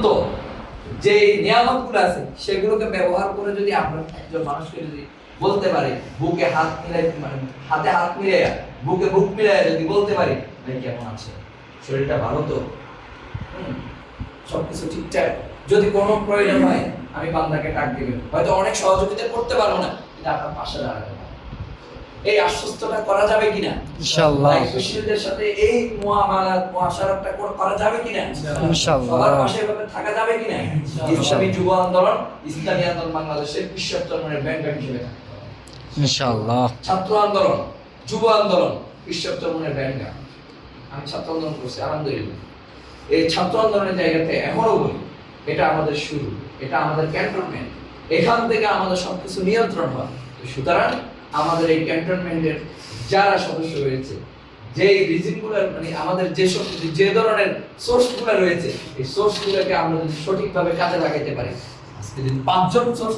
তো যে নিয়ামতগুলো আছে সেগুলোকে ব্যবহার করে যদি আমরা একজন মানুষকে যদি বলতে পারি, বুকে হাত মিলাই, মানে হাতে হাত মিলাইয়া বুকে বুক মিলাইয়া যদি বলতে পারি ভাই কেমন আছে, শরীরটা ভালো তো, সবকিছু ঠিকঠাক, যদি কোনো প্রয়োজন হয় আমি বান্দাকে ডাক দিবেন, হয়তো অনেক সহযোগিতা করতে পারবো না কিন্তু আপনার পাশে দাঁড়াবেন। এই আশ্বস্তটা করা যাবে কিনা ইনশাআল্লাহ, মুশরিকদের সাথে এই মুআমালাত মুআশারাতটা করা যাবে কিনা ইনশাআল্লাহ, সবার পাশে এভাবে থাকা যাবে কিনা। ইসলামী যুব আন্দোলন, ইসলামী আন্দোলন বাংলাদেশের বিশ্বচরণের ব্যাংক হিসেবে থাকতে হবে ইনশাআল্লাহ। ছাত্র আন্দোলন, যুব আন্দোলন, বিশ্বচরণের ব্যাংক। আমি ছাত্র আন্দোলন করছি আলহামদুলিল্লাহ। এই ছাত্র আন্দোলনের জায়গাতে এখনো বলি এটা আমাদের শুরু, এটা আমাদের ক্যান্টনমেন্ট, এখান থেকে আমাদের সবকিছু নিয়ন্ত্রণ হয়। সুতরাং আমাদের এই ক্যান্টনমেন্টের যারা সদস্য রয়েছে, যে রিজিমগুলোর মানে আমাদের যে ধরনের সোর্সগুলো রয়েছে, এই সোর্সগুলোকে আমরা যদি সঠিকভাবে কাজে লাগাইতে পারি, আজকে যদি 5 জন সোর্স